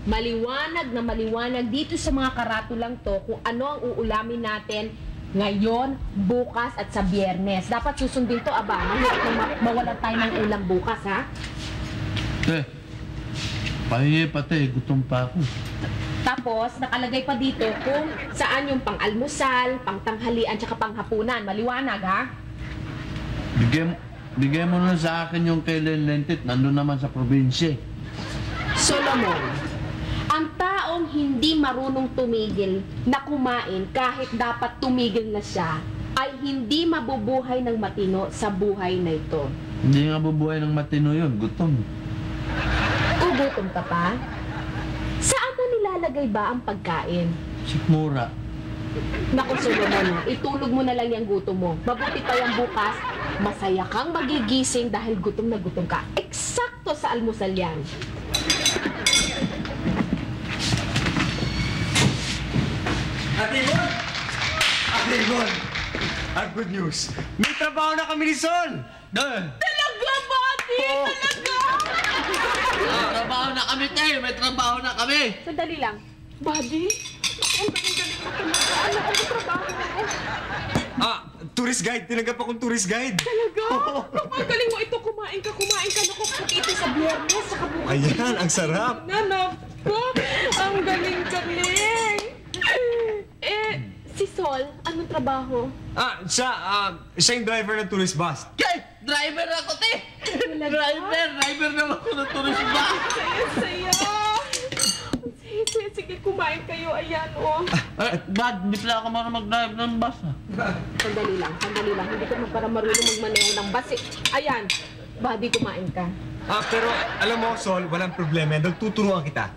maliwanag na maliwanag dito sa mga karatulang to kung ano ang uulamin natin ngayon, bukas at sa Biyernes. Dapat susundin to, aba. Mahirap na mawalan tayo ng ulam bukas, ha? Pahingi pati, gutom pa ako. Tapos, nakalagay pa dito kung saan yung pang-almusal, pang-tanghalian, tsaka pang-hapunan. Maliwanag, ha? Bigay mo na sa akin yung kay Lentit. Nandun naman sa probinsya. Solomon, ang taong hindi marunong tumigil na kumain kahit dapat tumigil na siya, ay hindi mabubuhay ng matino sa buhay na ito. Hindi nga bubuhay ng matino yun. Gutom. Gutom ka pa? Saan mo nilalagay ba ang pagkain? Sikmura. Naku, Solomon, itulog mo na lang yung gutom mo. Mabuti pa yung bukas, masaya kang magigising dahil gutom na gutom ka. Eksakto sa almusal yan. Ate Yvonne! Ate Yvonne! Ang good news, may trabaho na kami ni Sol! Talaga, buddy? Oo. Talaga? May trabaho na kami, tayo. May trabaho na kami. Sandali lang. Buddy? Ang galing-galing mo talaga. Ano ang trabaho mo? Tourist guide. Tinanggap akong tourist guide. Talaga? Ang galing mo ito. Kumain ka. Naku, puti ito sa Biyernes. Saka bukas. Ayan, ang sarap. Naku, ang galing-galing. Si Sol, anong trabaho? Siya yung driver ng tourist bus. Kay! Driver ako, te! Driver naman ako ng tourist bus. Saya-saya. Sige, kumain kayo. Ayan, oh. Bad, hindi pala ako marunong mag-drive ng bus, ha? Sandali lang. Hindi ko para marunong magmaneho ng bus. Ayan, buddy, kumain ka. Pero alam mo, Sol, walang problema. Nagtuturuan kita.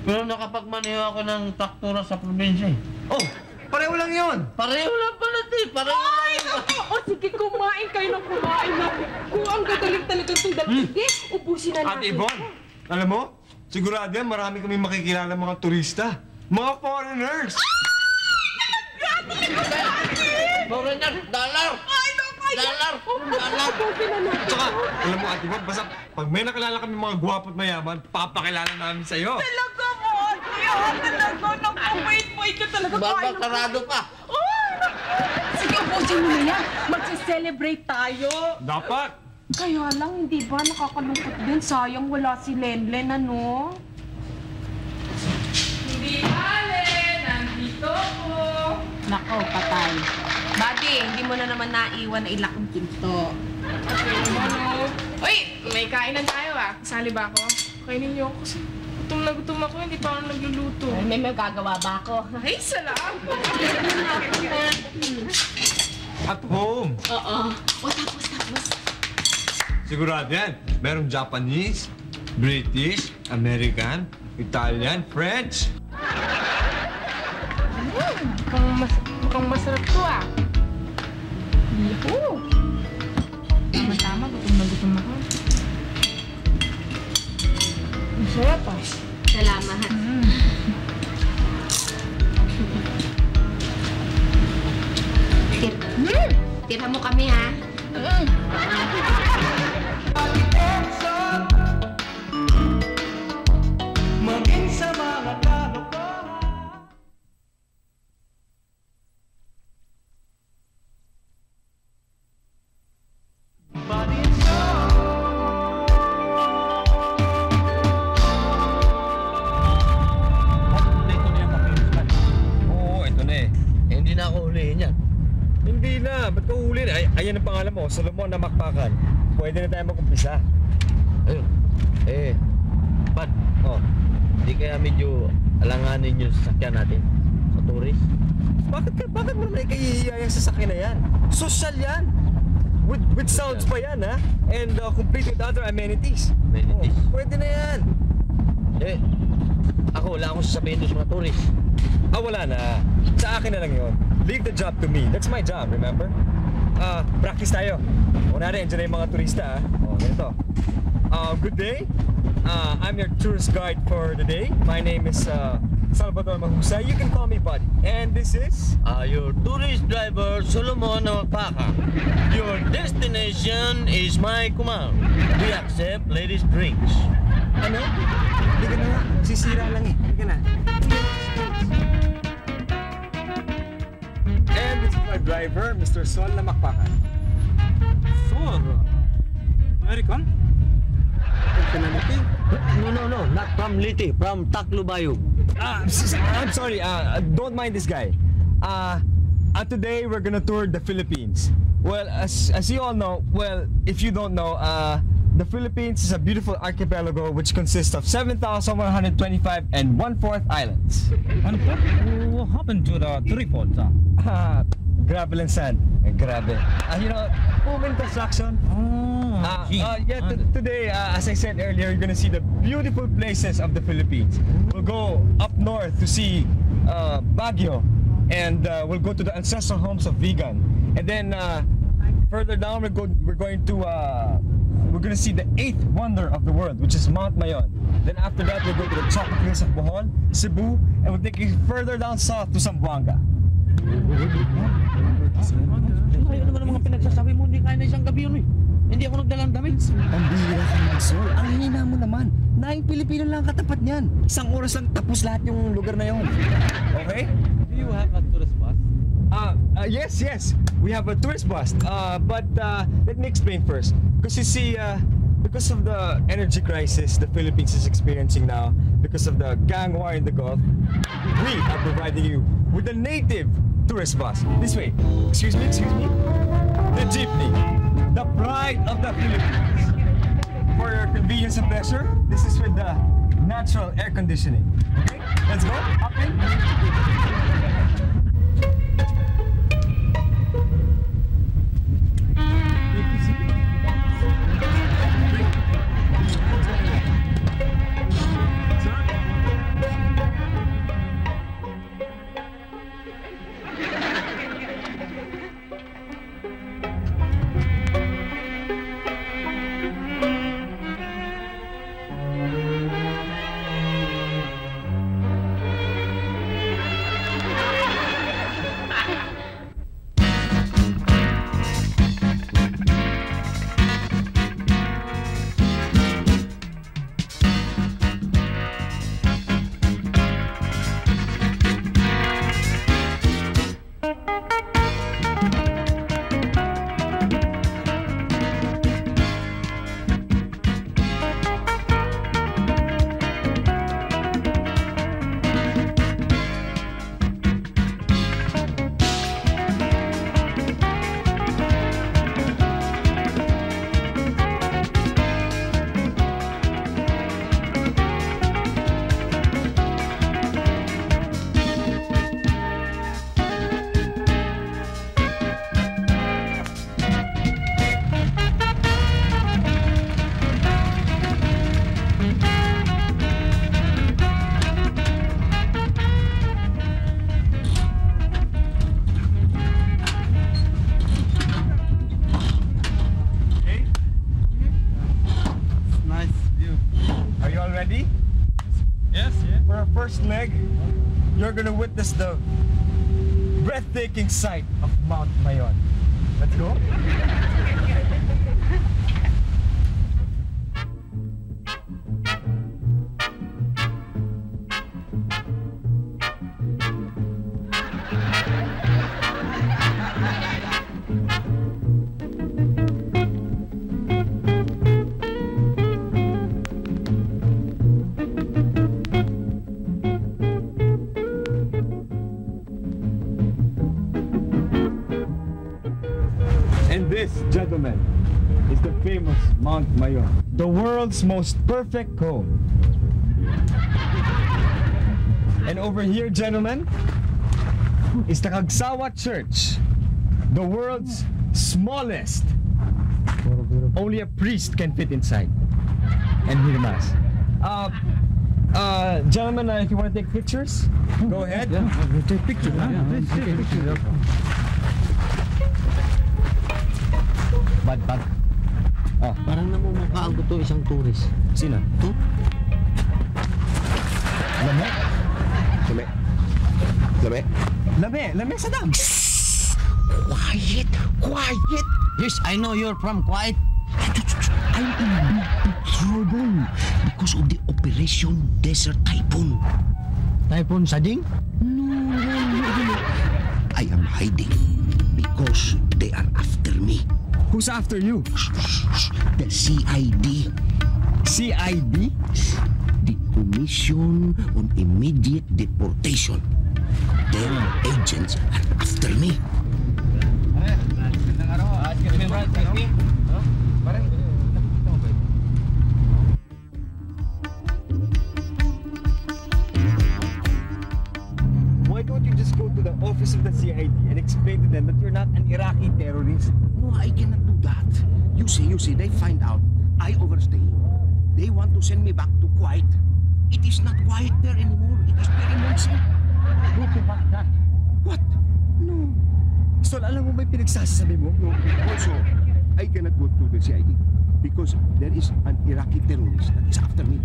Pero nakapagmaneho ako ng traktura sa probinsya, eh. Oh, pareho lang yun. Pareho lang pala, te. Pareho lang. Sige, kumain kayo ng kumain. Naku, ang gagaling talaga itong dalawa. Sige, ubusin na natin. Ate Yvonne, alam mo, sigurado yan, marami kami makikilala mga turista. Mga foreigners. Foreigner, dollar! Dollar! Tsaka, alam mo, Ate Yvonne, basta pag may nakilala kami mga gwapo at mayaman, papakilala namin sa'yo. Talaga mo, ate. Talaga, naku, ka talaga. Barbarado pa! Sige, ubusin mo na yan. Magse-celebrate tayo. Dapat. Kaya lang, hindi ba nakakalungkot din? Sayang wala si Lenlen, ano? Hindi bale, nandito ko. Nako, patay. Buddy, hindi mo na naman naiwan na ilakong kinto. Okay, ano? Uy, may kainan tayo Sali ba ako? Kainin niyo ako kasi gutom ako, hindi pa ako nagluluto. Ay, may magagawa ba ako? Ay, salamat! At home. Oo. O, tapos. Sigurado yan. Merong Japanese, British, American, Italian, French. Mukhang masarap to Yahoo! Tama-tama, gutom ako. Masarap Salamat. Tira mo kami, ha? Maging sa mga kalokohan. Body and soul. Ito na yung papiluskan. Oo, ito na eh. Hindi na ako hulihin yan. Hindi na. Ba't ka uhuli? Ayan ang pangalan mo, Solomon na Makpakan. Pwede na tayo mag-umpisa. Ayun. Bad. Oh. Hindi kaya medyo alanganin yung sasakyan natin sa tourist. Bakit mo naman ikahihiya yung sasakyan na yan? Social yan! With sounds pa yan, ha? And complete with other amenities. Amenities? Oh, pwede na yan. Ako wala akong sasabihin doon sa mga tourist. Wala na. Sa akin na lang yun. Leave the job to me. That's my job, remember? Practice tayo. Una rin, dyan na yung mga turista, ha? Ganito. Good day. I'm your tourist guide for the day. My name is Salvador Mahusay. You can call me Buddy. And this is... Your tourist driver, Solomon Makpakan. Your destination is my command. We accept ladies' drinks. Ano? Hindi ka na nga. Nasisira lang eh. Halika na. And this is my driver, Mr. Sol na Makpakan. Sir, American? No, not from Liti, from Taclobayog. I'm sorry, don't mind this guy. Today we're gonna tour the Philippines. Well, as you all know, well, if you don't know, the Philippines is a beautiful archipelago which consists of 7,125 and 1/4 islands. What happened to the three folds? Gravel and sand. Grabe. You know, human construction. Today, as I said earlier, you're gonna see the beautiful places of the Philippines. We'll go up north to see Baguio, and we'll go to the ancestral homes of Vigan, and then further down we're gonna see the 8th wonder of the world, which is Mount Mayon. Then after that, we'll go to the chocolate hills of Bohol, Cebu, and we'll take it further down south to Zamboanga. Ay, ano ba ng mga pinagsasabi mo? Hindi kaya na isang gabi yun eh. Hindi ako nagdalang damit. Ang bihira ka naman, Sol. Ang hina mo naman. Naing Pilipino lang katapat niyan. Isang oras lang tapos lahat yung lugar na yon. Okay? Do you have a tourist bus? Yes. We have a tourist bus. But let me explain first. Because you see, because of the energy crisis the Philippines is experiencing now, because of the gang war in the Gulf, we are providing you with a native tourist bus. This way. Excuse me. The jeepney. The pride of the Philippines. For your convenience and pleasure, this is with the natural air conditioning. Okay? Let's go. Hop in. First leg, you're gonna witness the breathtaking sight of Mount Mayon. Let's go. And this, gentlemen, is the famous Mount Mayon, the world's most perfect cone. And over here, gentlemen, is the Kagsawa Church, the world's smallest. Only a priest can fit inside and hear mass. Gentlemen, if you want to take pictures, go ahead. Yeah, we'll take pictures. Take pictures. Bad. Parang namumukhaan ko to isang tourist. Sino? To? Lame sa dam. Quiet. Yes, I know you're from Quiet. I'm in big trouble because of the Operation Desert Typhoon. Typhoon Sading? No. I am hiding because they are after me. Who's after you? The CID, CID? the Commission on Immediate Deportation. Their agents are after me. Why don't you just go to the office of the CID and explain to them that you're not an Iraqi terrorist? No, I cannot do that. You see, they find out I overstay. They want to send me back to Kuwait. It is not quiet there anymore. It is very noisy. What? No. So, alam mo ba yung pinagsasabi mo? No. Also, I cannot go to the CID because there is an Iraqi terrorist that is after me.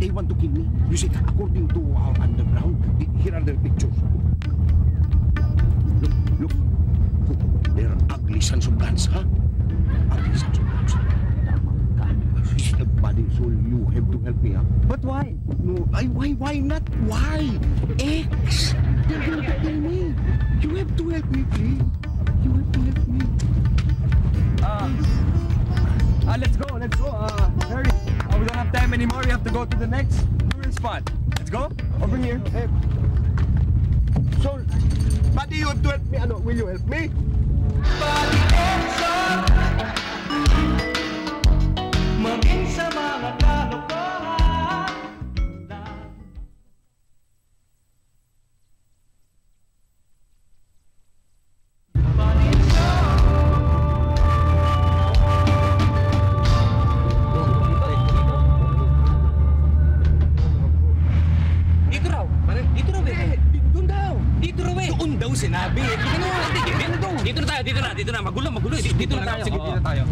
They want to kill me. You see, according to our underground, here are their pictures. Look. They're ugly sons of guns, huh? Ugly sons of guns. Buddy, so you have to help me, huh? But why? No, why not? Why? X! They're going to kill me. You have to help me, please. You have to help me. Let's go. Hurry. We don't have time anymore. We have to go to the next tourist spot. Let's go. Over here. So, buddy, you have to help me. Ano, will you help me? Maging sa mga kalokohan. Dito raw. Dito raw, eh. Doon daw. Dito raw, eh. Doon daw sinabi. Dito na. Dito na. Magulo. Dito na tayo. Sige, dito tayo.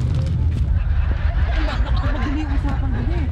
Magdali yung usapan doon, eh.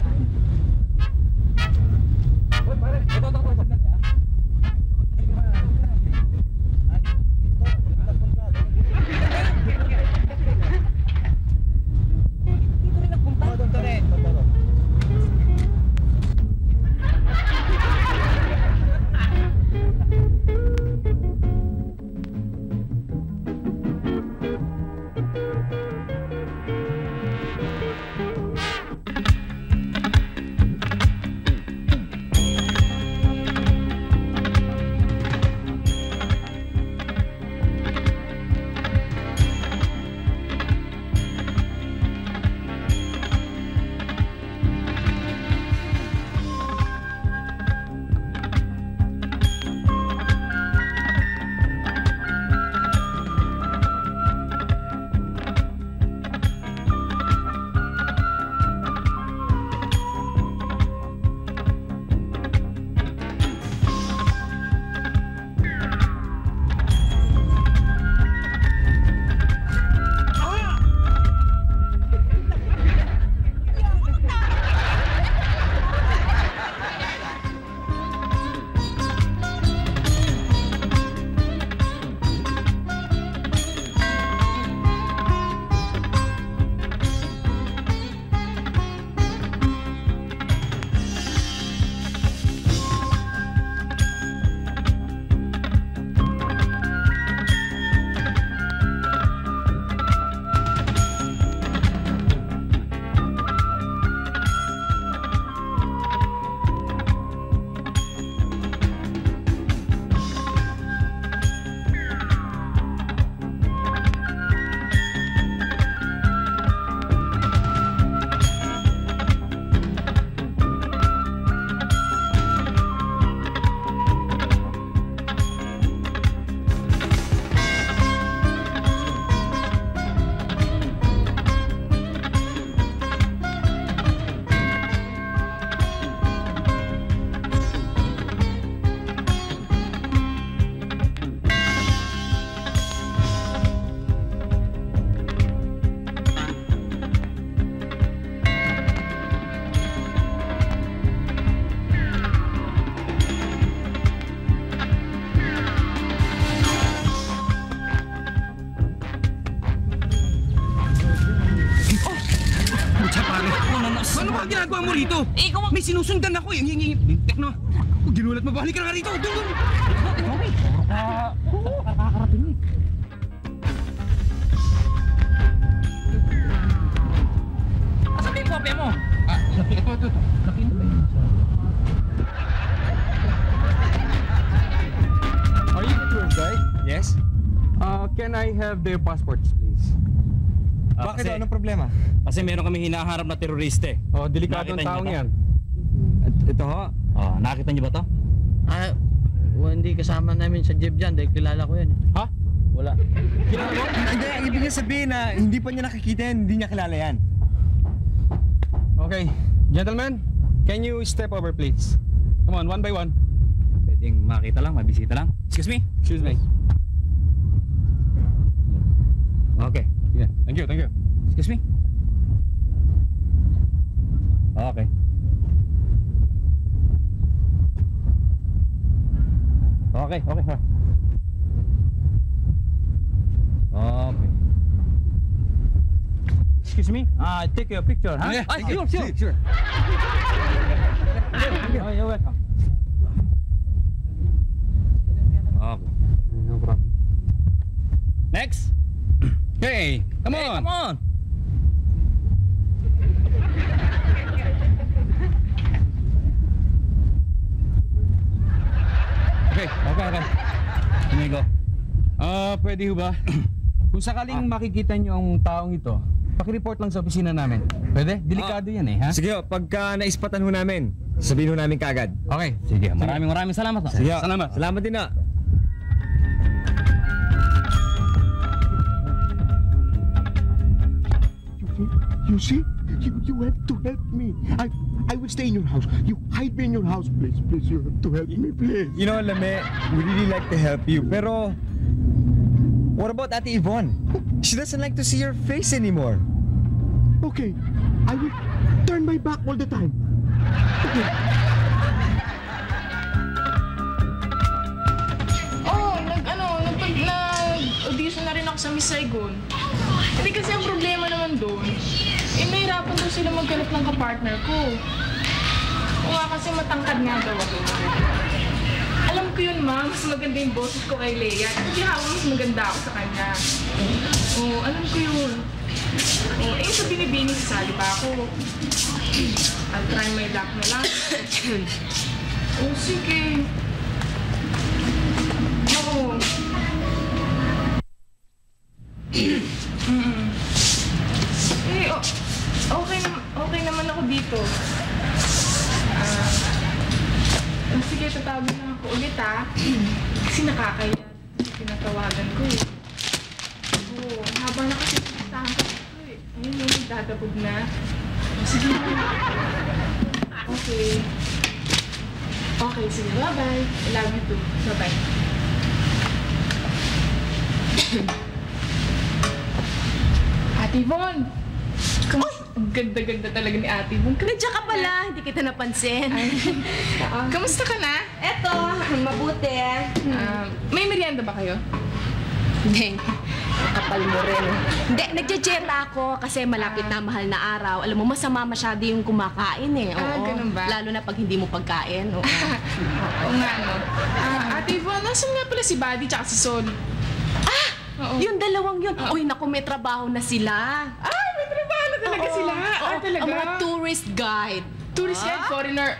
mo rito? May sinusundan ako eh. Tekno, ginulat mo ba? Halika na nga rito. Doon. Kakarating eh. Asan ba yung kopya mo? Ito. Nakita ba yun? Are you the tour guide? Yes? Can I have their passports, please? Bakit? Anong problema? Kasi meron kami hinaharap na teroriste. Oh, delikado ang Nakita niyo taong ba to? yan. Ito ho? Oh, nakita niyo ba to? Hindi kasama namin sa jeep dyan dahil kilala ko yan. Ha? Wala. Hindi, ibig niya sabihin na hindi pa niya nakikita yan, hindi niya kilala yan. Okay. Gentlemen, can you step over, please? Come on, one by one. Pwedeng makita lang, mabisita lang. Excuse me? Excuse me. Okay. Yeah. Thank you. Excuse me? Okay. Okay. Okay. Excuse me? Take your picture, huh? Yeah, thank you. Sure. Oh, you're welcome. Okay. No problem. Next. Hey, come on. Come on. Okay. Here we go. Pwede ho ba? Kung sakaling makikita niyo ang taong ito, paki-report lang sa opisina namin. Pwede? Delikado yan eh, ha? Sige ho, pagka naispatan ho namin, sabihin ho namin kaagad. Okay. Sige, maraming salamat. Sige ho. Salamat. Salamat din na. You see? You have to help me. I will stay in your house. You hide me in your house, please. Please, you have to help me, please. You know, Lame, we really like to help you, pero what about Ate Yvonne? She doesn't like to see your face anymore. Okay, I will turn my back all the time. Okay. Nag-audition na rin ako sa Miss Saigon. Hindi kasi ang problema naman doon, nahirapan daw sila maghanap ng kapartner ko. O nga kasi matangkad nga daw ako. Alam ko yun, ma. Mas maganda yung boses ko kay Lea. Hindi ako mas maganda ako sa kanya. Oo, alam ko yun. Sa binibini, sasali pa ako. I'll try my luck na lang. Sige. Oo. Okay naman ako dito. Sige, tatawagin lang ako ulit, ha? Kasi nakakaya. Pinatawagan ko, eh. Oo, haba na kasi pistahan ko dito, eh. Ayun yung nagdadabog na. Sige na. Okay, sige. Bye-bye. I love you too. Bye-bye. Ate Yvonne! Ang ganda-ganda talaga ni Ate Yvonne. Nandiyan ka pala, hindi kita napansin. Kamusta ka na? Eto, mabuti. May merienda ba kayo? Hindi, kapal mo rin. Hindi, nagja-jet ako kasi malapit na mahal na araw. Alam mo, masama masyado yung kumakain eh. Oo. Ganun ba? Lalo na pag hindi mo pagkain. Oo. Oo nga, no? Ate Yvonne, nasan nga pala si Buddy tsaka si Sol? Oo. Yung dalawang yun. Uy, naku, may trabaho na sila. May trabaho na talaga sila? Talaga? Ang mga tourist guide. Tourist guide, foreigner.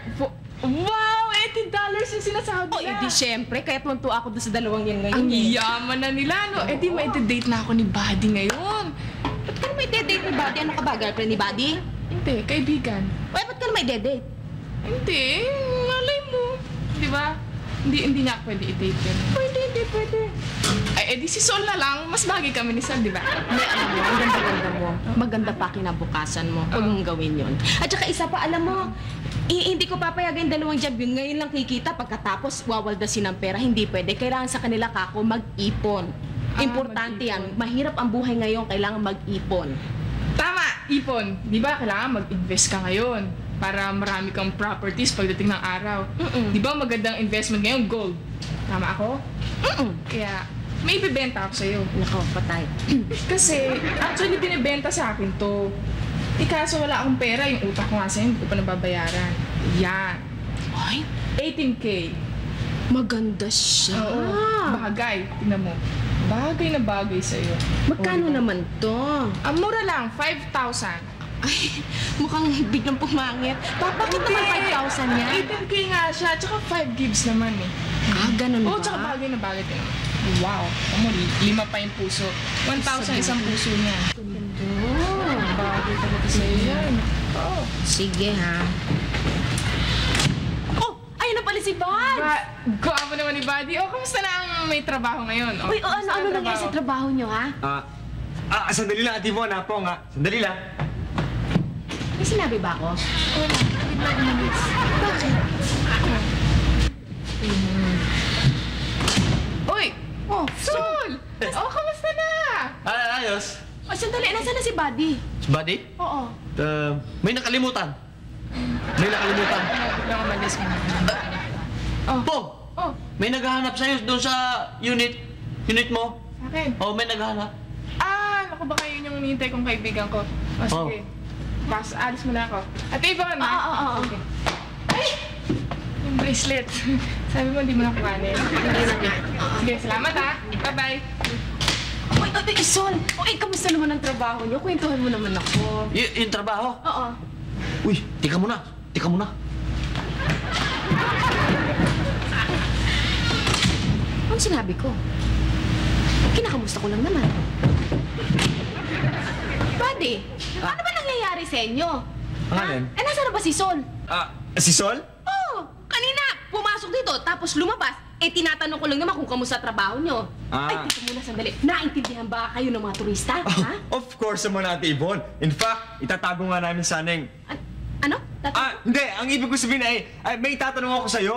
Wow! $80 yung sinasahod Oh, nila. edi syempre, kaya tuntua ako doon sa dalawang yan ngayon. Ang eh. yaman na nila, no? Di maiti-date na ako ni Buddy ngayon. Ba't ka na may date ni Buddy? Ano ka ba, girlfriend ni Buddy? Hindi, kaibigan. Uy, ba't ka na may date? Hindi, malay mo. Di ba? Hindi na pwede i-date yan. Pwede. Ay, edi si Sol na lang. Mas bagay kami ni Sol, di ba? Hindi, alam mo, ang ganda-ganda mo. Maganda pa kinabukasan mo. Huwag mong gawin yun. At saka isa pa, alam mo, hindi ko papayagan yung dalawang job yun. Ngayon lang kikita, pagkatapos wawaldasin ng pera. Hindi pwede. Kailangan sa kanila kako mag-ipon. Importante yan. Mahirap ang buhay ngayon, kailangan mag-ipon. Tama! Ipon. Di ba kailangan mag-invest ka ngayon para marami kang properties pagdating ng araw. Di ba magandang investment ngayon? Gold. Tama ako? Kaya may ibibenta ako sa'yo. Nako, patay. Kasi actually binibenta sa akin to. Kaso wala akong pera, yung utang ko nga sa'yo, hindi ko pa nababayaran. Yan. Ay, 18K. maganda siya. Oo. Bagay, tingnan mo. Bagay na bagay sa'yo. Magkano naman to? Ang mura lang, 5,000. Ay, mukhang biglang pumangit. Bakit naman 5,000 yan? 18K nga siya, tsaka 5 gigs naman eh. Ah, ganun ba? Oo, tsaka bagay na bagay din. Wow, mo 5 pa yung puso. 1,000 isang puso niya. Bagay talaga sa'yo yan. Oo. Sige ha. Oh, ayun na pala si Bad! Guwapo naman ni Buddy. Oh, kamusta na ang may trabaho ngayon? Oh, Uy, kamusta ang ano nangyari sa trabaho nyo ha? Sandali lang, Ate Von, po nga. Sandali lang. May sinabi ba ako? Wala, bigla umalis. Bakit? Uy! Oh, Sol! Oh, kamusta na? Ayos. oh sandali, nasaan na si Buddy? Buddy? Oo. May nakalimutan. May nakalimutan. Biglang umalis mo. Pog! Oh, May naghahanap sa'yo doon sa unit mo. sa akin. Oh, may naghahanap. Naku baka yun yung hinihintay kong kaibigan ko. Oh, sige. Pas, alis mo na ako. At Yvonne, ha? Oo. Sige. Ay! Yung bracelet. Sabi mo, hindi mo na kukanin. Sige, salamat ha. Bye-bye. Uy, Sol! Uy, kamusta naman ang trabaho nyo? Kwentuhan mo naman ako. Yung trabaho? Oo. Uy, tika muna. Tika muna. Anong sinabi ko? Kinakamusta ko lang naman. Buddy, ano ba nangyayari sa inyo? Ang alin? Nasaan na ba si Sol? Si Sol? Oo, kanina pumasok dito tapos lumabas. Tinatanong ko lang naman kung kamusta trabaho nyo. Ay, teka muna sandali. Naintindihan ba kayo ng mga turista? Ha? Of course naman, Ate Yvonne. In fact, itatago nga namin sana yung... Ano? Hindi. Ang ibig ko sabihin ay may itatanong ako sa'yo.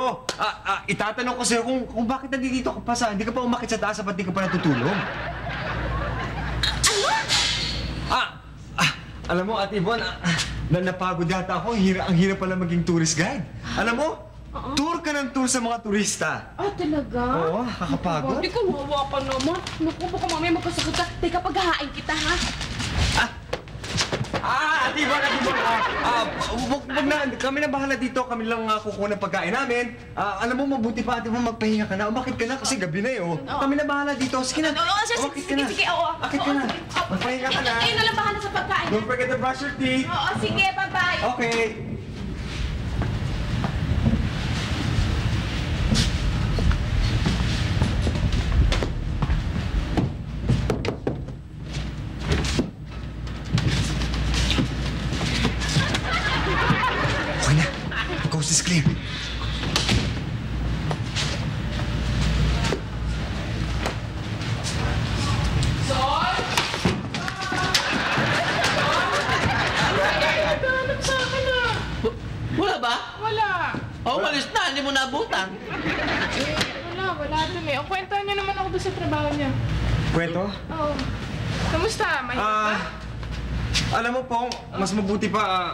Itatanong ko sa'yo kung bakit nandito ka pa hindi ka pa umakit sa taas at di ka pa natutulog. Ano? Alam mo, Ate Yvonne, napagod yata ako. Ang hirap pala maging tourist guide. Alam mo, tour ka ng tour sa mga turista. Talaga? Oo, kakapagod. Hindi ka wawa ka naman. Naku, baka mamaya magkasakit ka. Teka, paghahain kita, ha? Ate Yvonne, wag na. Kami na bahala dito. Kami lang kukuha ng pagkain namin. Alam mo, mabuti pa, Ate Yvonne, magpahinga ka na. Umakit ka na kasi gabi na eh, oh. Kami na bahala dito. Sige na. Umakit ka na. Sige, oo. Akit ka na. Magpahinga ka na. Kayo na lang bahala sa pagkain. Don't forget to brush your teeth. Oo, sige, bye-bye. Okay. Okay na. The coast is clear. Naghanap sa akin na. Wala ba? Wala. Umalis na. Hindi mo naabutan. Wala dun eh. Kwentuhan niyo naman ako doon sa trabaho niya. Kwento? Oo. Kamusta? Mahirap ba? Alam mo po, mas mabuti pa,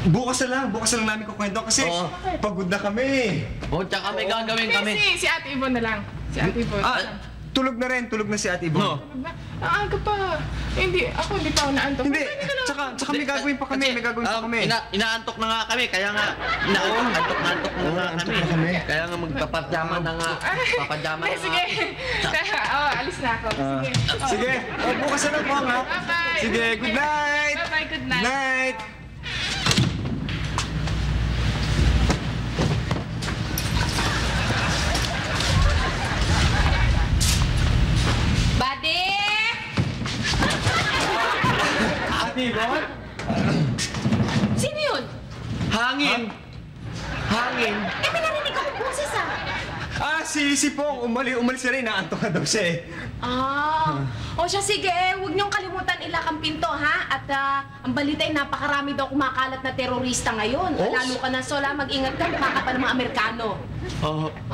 bukas na lang namin kukwento kasi Oo. pagod na kami. Tsaka may gagawin kami. Si Ate Yvonne na lang. Si Ate Yvonne. Tulog na si Ate Yvonne. Ang aga pa. Hindi pa ako naantok. Hindi, tsaka may gagawin pa kami, Inaantok na nga kami, kaya nga antok na kami. Kaya nga magpapadyama na nga. Papadyama na nga. Sige. Alis na ako. Sige. Sige, bukas na lang po ha. Bye-bye. Sige, good night! Bye-bye, good night. Night! Buddy! Ate Yvonne? Sino yun? Hangin! May narinig akong boses, Si Pong, umalis na rin. Naantok na daw siya eh. O siya, sige. Huwag niyong kalimutan ilakang pinto, ha? At ang balita ay napakarami daw kumakalat na terorista ngayon. Lalo ka na, Sola. Mag-ingat ka. Baka pa ng mga Amerikano.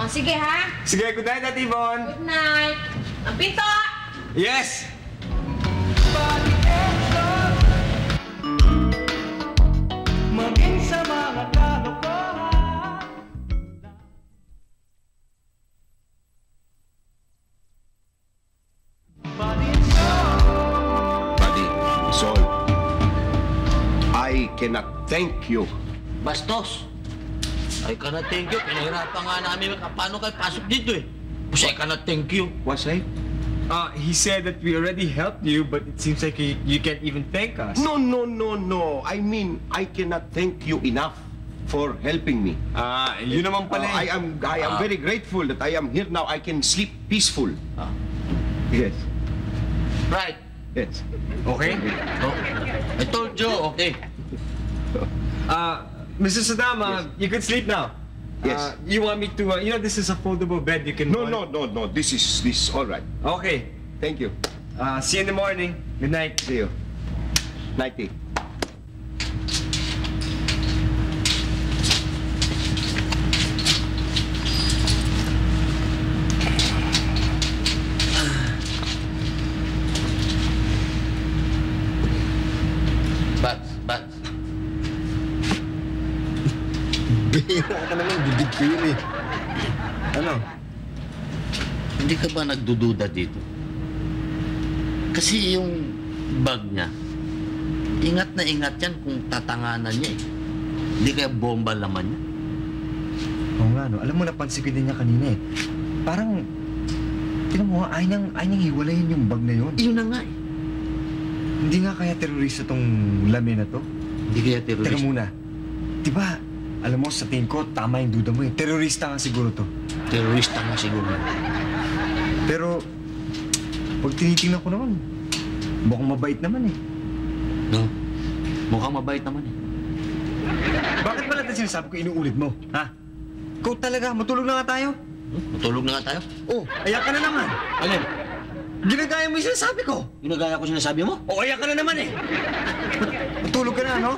Sige, ha? Sige, good night, Ate Yvonne. Good night. Ang pinto! Yes! Maging sa mga kalokohan. Buddy, Sol, cannot thank you. Bastos! I cannot thank you. Pinahirapan nga namin paano kayo pasok dito eh. Kasi I cannot thank you. Was I? He said that we already helped you, but it seems like you can't even thank us. No. I mean, I cannot thank you enough for helping me. Yun naman pala I am very grateful that I am here now. I can sleep peaceful. Yes. Right. Yes. Okay? Oh, I told you, okay. Mr. Saddam, you can sleep now. Yes. You want me to, this is a foldable bed. You can... No. This is all right. Okay. Thank you. See you in the morning. Good night. See you. Nighty. Bats. Bihira ka naman, bibig ko yun eh. Ano? Hindi ka ba nagdududa dito? Kasi yung bag niya, ingat na ingat yan kung tatanganan niya eh. Hindi kaya bomba laman niya. Oo nga, no. Alam mo, napansin ko din niya kanina eh. Parang, tinan mo nga, ayaw niyang hiwalayin yung bag na yun. Yun na nga eh. Hindi nga kaya terorista tong lamin na to? Hindi kaya terorista. Teka muna. Diba, alam mo, sa tingin ko, tama yung duda mo eh. Terorista nga siguro to. Terorista nga siguro. Pero, pag tinitingnan ko naman, mukhang mabait naman eh. No? Mukhang mabait naman eh. Bakit ba natin sinasabi ko inuulit mo? Ha? Ikaw talaga, matulog na nga tayo. Matulog na nga tayo? Oh, ayak ka na naman. Alin? Ginagaya mo yung sinasabi ko. Ginagaya ko sinasabi mo? O, ayak ka na naman eh. Matulog ka na, no?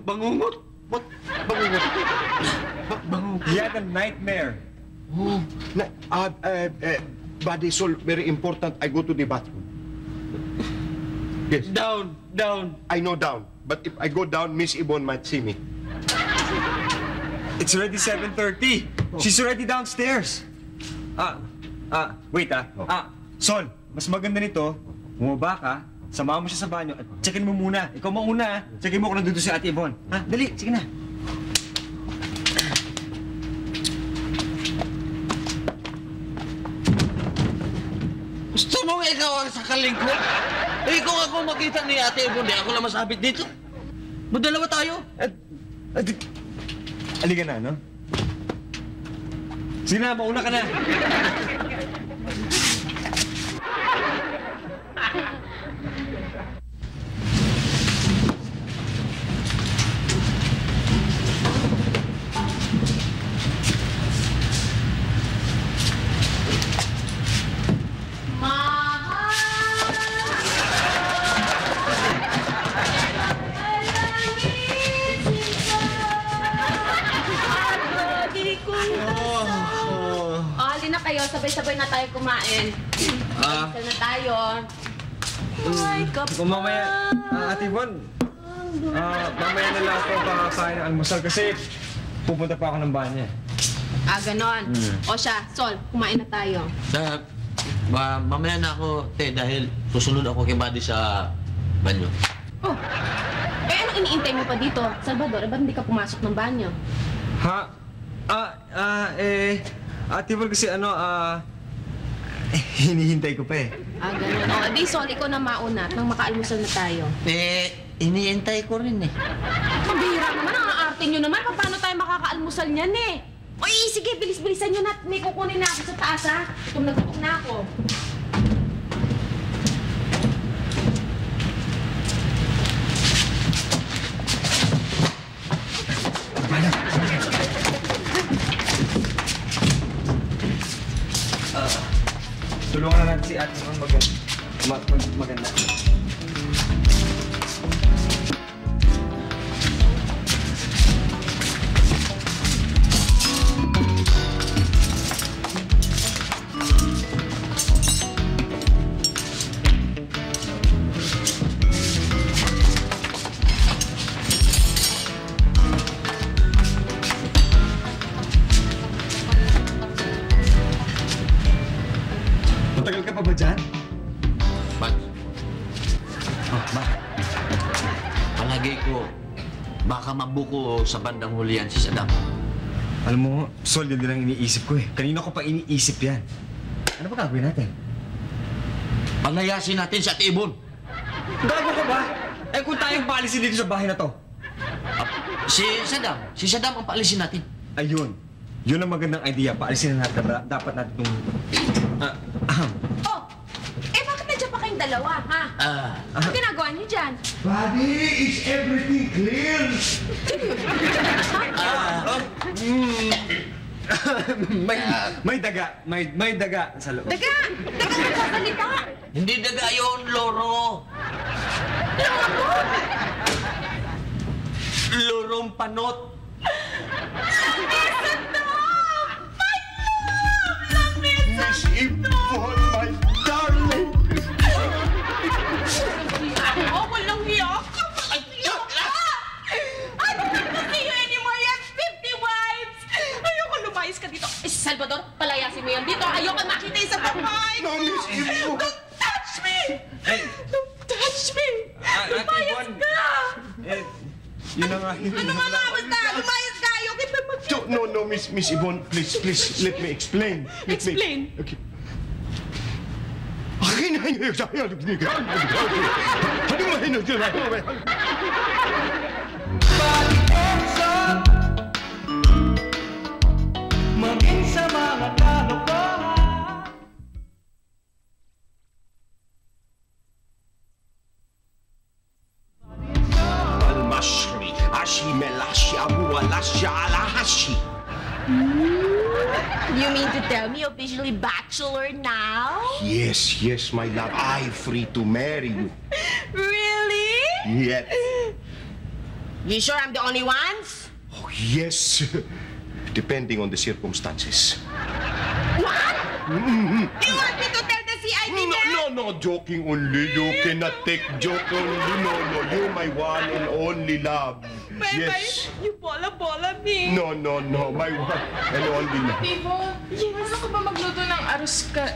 Bangungot? What? Bangungot? Bangungot? He had a nightmare. Oh, body soul, very important. I go to the bathroom. Yes. Down. I know down. But if I go down, Miss Yvonne might see me. It's already 7:30. She's already downstairs. Wait Sol, mas maganda nito, bumaba ka, samahan mo siya sa banyo at checkin mo muna. Ikaw mauna, checkin mo kung nandito si Ate Yvonne. Ha? Dali, sige na. Gusto mong ikaw ang sakalingkod? Eh, kung ako makita ni Ate Yvonne, ako lang masabit dito. Madalawa tayo. Halika na, no? Sige na, mauna ka na. Sabay-sabay na tayo kumain. Sabay na tayo. Ay, Kung mamaya, Ate Yvonne, mamaya na lang ako kakain ng almusal kasi pupunta pa ako ng banyo. Ganon. O siya, Sol, kumain na tayo. Mamaya na ako, te, dahil susunod ako kay Buddy sa banyo. Oh, anong iniintay mo pa dito? Salvador, ba't hindi ka pumasok ng banyo? Ate Yvonne kasi hinihintay ko pa eh. Ganun. O, di Sol, ikaw na mauna nang makaalmusal na tayo. Iniintay ko rin eh. Pambihira naman, ang aarte nyo naman. Paano tayo makakaalmusal niyan eh? Uy, sige, bilis-bilisan nyo na. May kukunin na ako sa taas, ha? Gutom na ako. Tulungan na natin si Ate Yvonne maganda. Matagal ka pa ba dyan? Bakit? Palagay ko, baka mabuko sa bandang hulihan si Saddam. Alam mo, Sol, yan din ang iniisip ko eh. Kanina ko pa iniisip yan. Ano ba gagawin natin? Palayasin natin si Ate Yvonne. Gago ka ba? Eh kung tayong paalisin dito sa bahay na to. Si Saddam ang paalisin natin. Ayun. Yun ang magandang idea. Paalisin na natin. Dapat natin itong... Bakit nandiyan pa kayong dalawa, ha? Ano ginagawa niyo dyan? Buddy, is everything clear? May daga. May daga sa loob. Daga! Daga magsasalita! Hindi daga yun, Loro. Lorong panot. Miss Yvonne, my darling! Walang hiyak! Ano ba sa'yo anymore? You have 50 wives! Ayoko lumayas ka dito. Salvador, palayasin mo yan dito. Ayoko makita yung sa bahay! No, Miss Yvonne! Don't touch me! Don't touch me! Lumayas ka! Yun na nga. Ano nga nga? Basta, lumayas ka! Ayoko kita mag- No, Miss Yvonne, please, let me explain. Explain. Okay. Akin na yun sa akin. Ano mo hinudyo na? Maging sa mga kalokohan. Al-Mashri, Ashi Melashi, Abu Alashi, Alahashi. You mean to tell me officially bachelor now? Yes, my love. I free to marry you. Really? Yes. You sure I'm the only ones? Oh, yes. Depending on the circumstances. What? You want me to tell the CID that? No, joking only. You cannot take joke only. No, you're my one and only love. Yes. You bola me. No, my one and only love. Tibo, yes. Ano ka ba magluto ng arroz ka?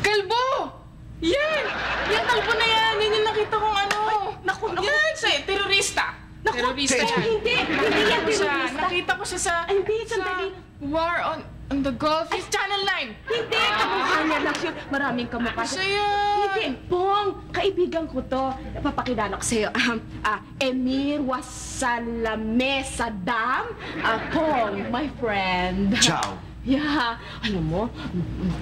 Kalbo! Yan! Yan, kalbo na yan. Yan yung nakita kong ano. Naku. Yan, terorista. Terorista yan. Hindi yan terorista. Nakita ko siya sa... Hindi, sandali. War on the Gulf. It's Channel 9. Hindi, kamukha niya lang yun. Maraming kamukha Isa siya. yan. Hindi, Pong, kaibigan ko to. Papakilala ko sa'yo. Emir Wasalame Saddam. Pong, my friend. Ciao. Yeah. Alam mo,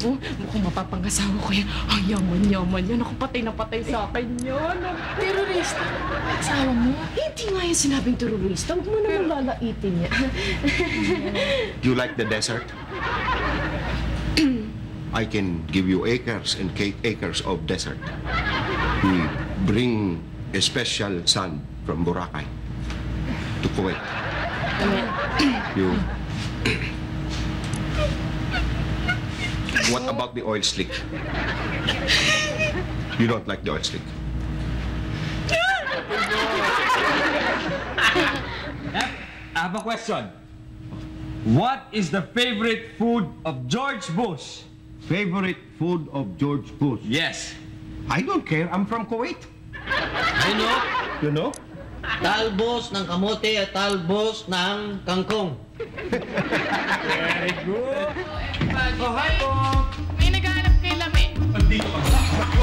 mukhang mapapangasawa ko yan. Ang yaman-yaman yan. Ako patay na patay sa akin yan. Terorista. Asawa mo? Hindi nga yung sinabing terorista. Huwag mo naman lalaitin niya. Do you like the desert? I can give you acres and acres of desert. We bring a special sun from Boracay to Kuwait. You... What about the oil slick? You don't like the oil slick? I have a question. What is the favorite food of George Bush? Favorite food of George Bush? Yes. I don't care. I'm from Kuwait. Ano? You know? Talbos ng kamote at talbos ng kangkong. Very good. Oh, hi, Pong. May naghahanap kay Lame. You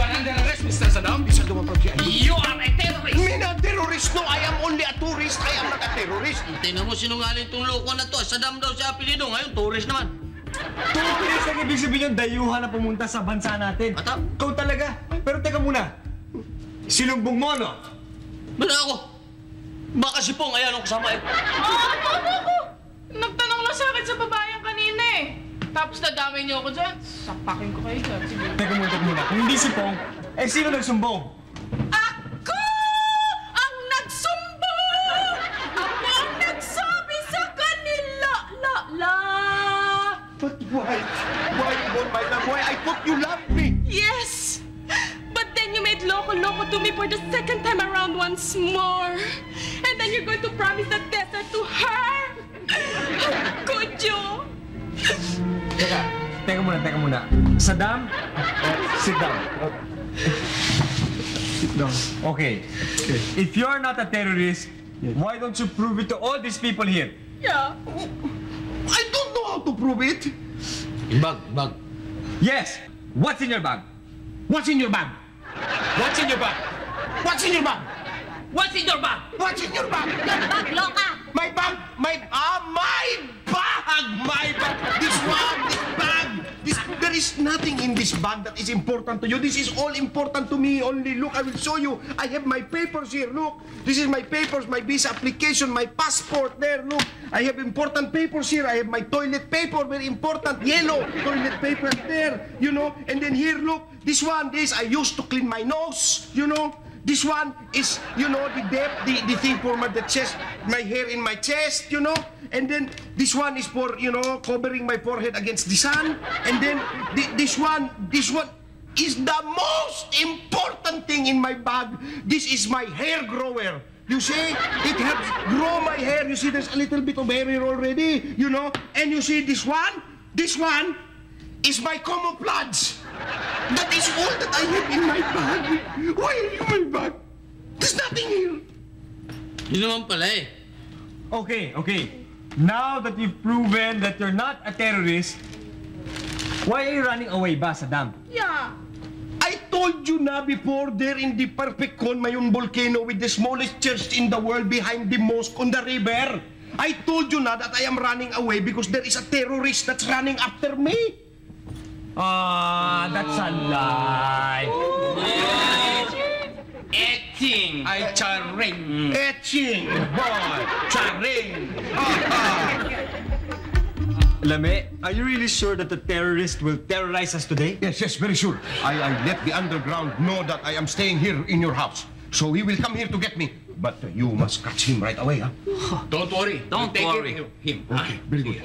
are under arrest, Mr. Saddam. Bisa naman from CIA. You are a terrorist! Me not terrorist. No, I am only a tourist. I am not a terrorist. Tingnan mo sinungaling tong loko na to. Saddam daw siya apelido. Ngayon, tourist naman. Tourist ang ibig sabihin yung dayuhan na pumunta sa bansa natin. Ata? Ikaw talaga. Pero teka muna. Sinumbong mo, no? Bala ako. Baka si Pong, ayan ang kasama eh. Ako! Nagtanong lang sa akin sa babaeng kanina eh. Tapos nadamay niyo ako dyan. Sapakin ko kayo dyan. Sige. Teka muna. Kung hindi si Pong, eh sino nagsumbong? Ako ang nagsumbong! Ako ang nagsabi sa kanila! La! But why? Why, oh my love? Why? I thought you loved me. Yes! But then you made loko-loko to me for the second time around once more. And then you're going to promise the desert to her? How could you? Teka muna. Saddam, sit down. Sit down. Okay. If you're not a terrorist, why don't you prove it to all these people here? Yeah. I don't know how to prove it. Bag. Yes. What's in your bag? What's in your bag? What's in your bag? What's in your bag? What's in your bag? What's in your bag? Bag, loka! My bag! My bag! This one, this bag! There is nothing in this bag that is important to you. This is all important to me. Only look, I will show you. I have my papers here. Look, this is my papers, my visa application, my passport there. Look, I have important papers here. I have my toilet paper, very important, yellow toilet paper there. You know, and then here, look, this one, this I used to clean my nose. You know. This one is, you know, the depth, the thing for my the chest, my hair in my chest, you know. And then this one is for, you know, covering my forehead against the sun. And then this one is the most important thing in my bag. This is my hair grower. You see, it helps grow my hair. You see, there's a little bit of hair here already, you know. And you see this one is my camouflage. That is all that I have in my bag. Why are you my bag? There's nothing here. Yun naman pala eh. Okay. Now that you've proven that you're not a terrorist, why are you running away ba, Saddam? Yeah. I told you na before there in the perfect cone, Mayon volcano with the smallest church in the world behind the mosque on the river. I told you na that I am running away because there is a terrorist that's running after me. That's a lie. Etching! Ay, charing! Etching, boy, charing. Lame, are you really sure that the terrorist will terrorize us today? Yes, very sure. I let the underground know that I am staying here in your house. So he will come here to get me. But you must catch him right away, huh? Don't worry. Don't worry. Him. Okay, very good.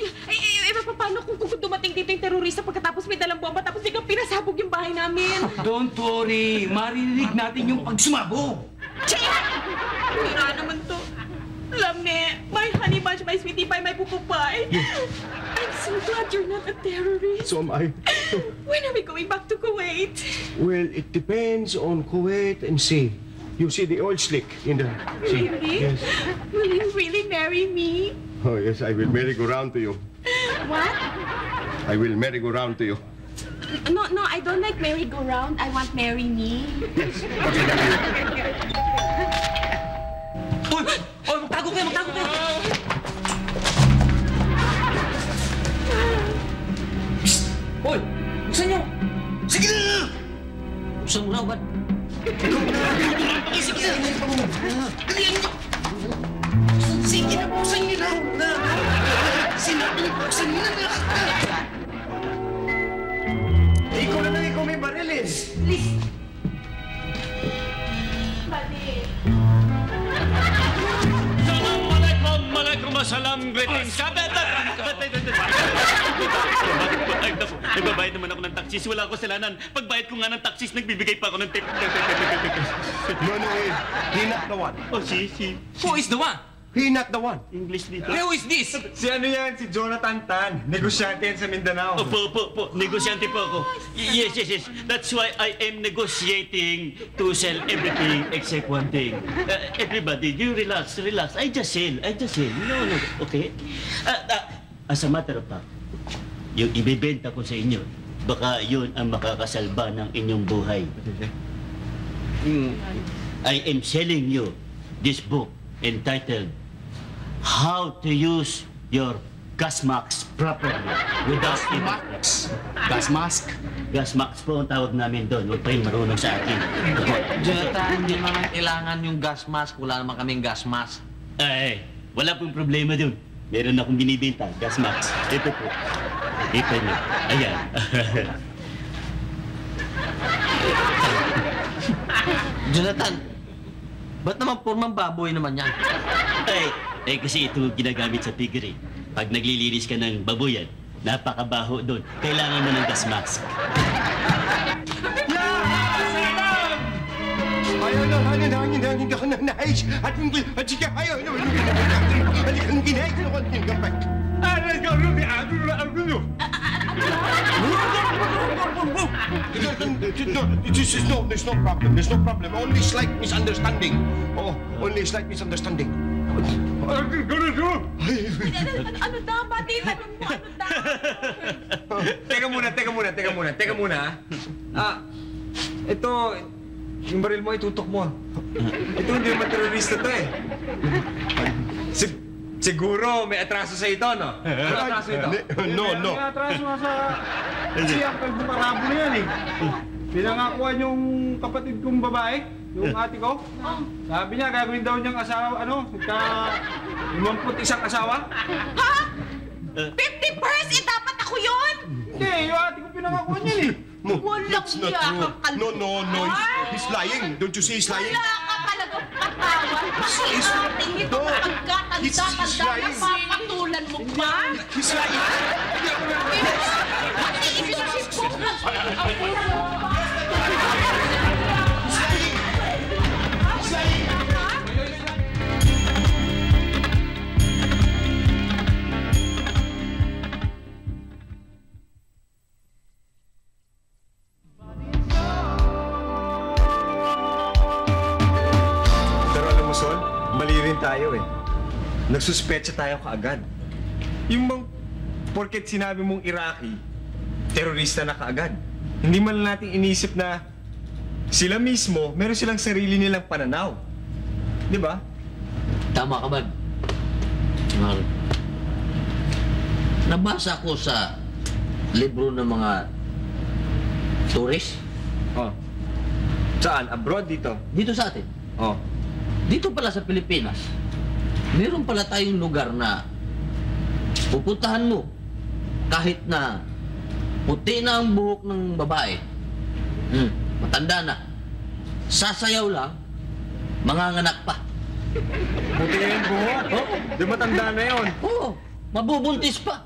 Paano kung dumating dito yung terorista pagkatapos may dalang bomba tapos biglang pinasabog yung bahay namin? Don't worry. Maririnig natin yung pagsumabog. Hira naman to. Love me, my honey bunch, my sweetie pie, my pupu pie. I'm so glad you're not a terrorist. So am I. When are we going back to Kuwait? Well, it depends on Kuwait and sea. You see the oil slick in the sea. Really? Yes. Will you really marry me? Oh, yes, I will merry-go-round to you. What? I will merry-go-round to you. No, I don't like merry-go-round. I want marry me. Uy! Uy, magtago kayo, magtago kayo! Psst! Uy! Buksan niyo! Sige na! Buksan mo na, ba't? Sige na! Dalihan niyo! Sige na, buksan niyo na! Sinabi niyo, buksan niyo na! Ikaw na lang, ikaw may baril eh. Assalamualaikum assalam, greetings. Nagbabayad naman ako ng taxis. Wala ako kasalanan. Pagbayad ko nga ng taxis, nagbibigay pa ako ng tip. No, he not the one. Oh, si. Who is the one? He not the one. English dito. Who is this? Si ano yan? Si Jonathan Tan. Negosyante yan sa Mindanao. Po. Negosyante po ako. Yes. That's why I am negotiating to sell everything except one thing. Everybody, you relax. I just sell. No. Okay? As a matter of fact, yung ibebenta ko sa inyo, baka yun ang makakasalba ng inyong buhay. I am selling you this book entitled How to Use Your Gas Mask Properly Without Mask? Gas mask? Gas mask po ang tawag namin doon. Huwag tayong marunong sa akin. Jonathan, hindi naman kailangan yung gas mask. Wala naman kaming gas mask. Ay, wala pong problema doon. Meron akong binibenta, gas mask. Ito po. Kita niyo. Ayan. Jonathan, ba't naman purmang baboy naman yan? Ay, kasi ito ginagamit sa piggery. Pag naglilinis ka ng baboyan, napakabaho doon. Kailangan mo ng gas mask. There's no problem. There's no problem. Only slight misunderstanding. Oh, only slight misunderstanding. Ano daw? Pati tanong mo, ano daw? Teka muna. Ito, yung baril mo, itutok mo. Ito, hindi naman terorista to eh. Siguro may atraso sa ito, no? Ano atraso ito? No. May atraso nga sa... Kasi ang kalbumarabo na yan eh. Pinangakuan yung kapatid kong babae, yung ate ko. Sabi niya, gagawin daw niyang asawa, 51 asawa. Ha? 50%? Eh, dapat ako yun? Hindi, yung ate ko pinangakuan niyan eh. Walang That's not yakang true. No. He's lying. Don't you see he's lying? Wala ka talagang katawan. He's- Pakiating ito no. pagkatanda He's lying. napapatulan mo pa. He's lying. Pati isisip ko kasi. Mali rin tayo eh. Nagsuspecha tayo kaagad. Yung porket sinabi mong Iraqi, terorista na kaagad. Hindi man natin inisip na sila mismo, meron silang sarili nilang pananaw. Di ba? Tama ka ba? Nabasa ko sa libro ng mga tourist Oh. Saan? Abroad dito? dito sa atin. Oh. Dito pala sa Pilipinas, meron pala tayong lugar na pupuntahan mo kahit na puti na ang buhok ng babae, matanda na, sasayaw lang, manganganak pa. Puti na yung buhok. Oo. Di matanda na yun. Oo, mabubuntis pa.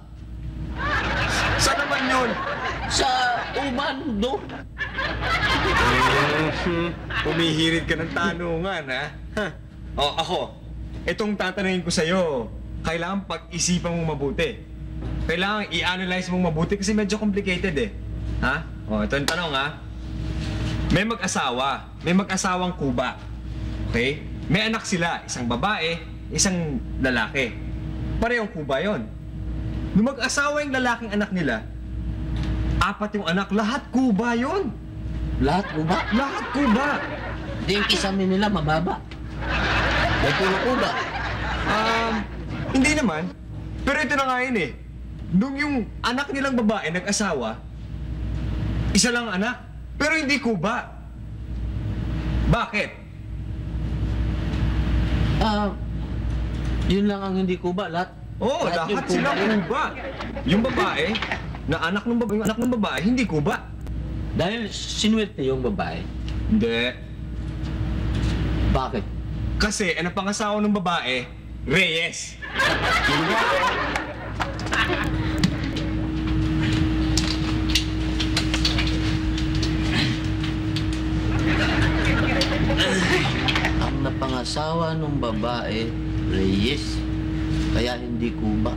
Saan naman yun? Sa Uman, doon. Pumihirit ka ng tanungan, ha? Oh, ako. itong tatanungin ko sa'yo, kailangan pag-isipan mong mabuti. Kailangan i-analyze mong mabuti kasi medyo complicated eh. Ha? O, ito yung tanong ha. May mag-asawang Kuba. Okay? May anak sila, isang babae, isang lalaki. Parehong Kuba yon. Nung mag-asawa yung lalaking anak nila, 4 yung anak, lahat Kuba yon. Lahat Kuba? Lahat Kuba. Di yung kisame nila mababa. May puro Kuba. Hindi naman. Pero ito na nga yun eh. Nung yung anak nilang babae nag-asawa, isa lang anak, pero hindi Kuba. Bakit? Yun lang ang hindi Kuba, lahat. Oo, lahat sila Kuba. Yung babae, na anak ng babae, hindi Kuba. Dahil sinuwerte yung babae. Hindi. Bakit? Kasi ang pangasawa ng babae, Reyes. Ang napangasawa ng babae, Reyes. Kaya hindi Kuba.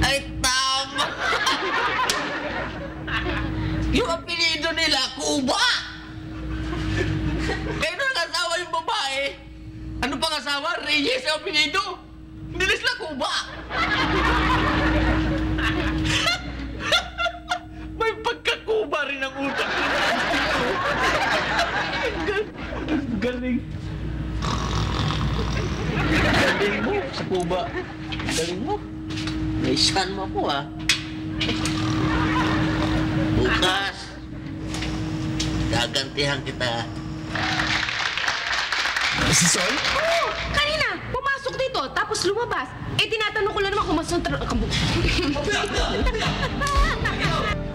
Ay, tama! Yung apelido nila, Kuba! Kaya nung nag-asawa yung babae, ano pang asawa? Reyes ang apelido! Hindi na sila Kuba! May pagkakuba rin ang utak nila. Galing. Galing mo sa Kuba. Galing mo. Naisan mo ako, ah. Bukas, gagantihan kita. Si Sol? Oo! Kanina, pumasok dito, tapos lumabas. Eh, tinatanong ko lang naman kung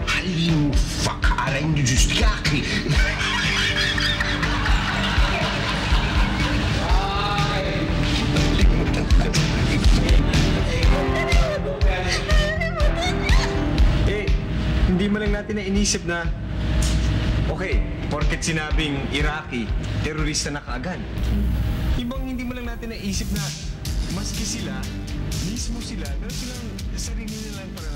Halin fakaren düzgaki. Hindi mo lang natin na inisip na, okay, porket sinabing Iraqi, terorista na kaagad. Ibang hindi mo lang natin naisip na, maski sila, mismo sila, meron silang sarili nilang para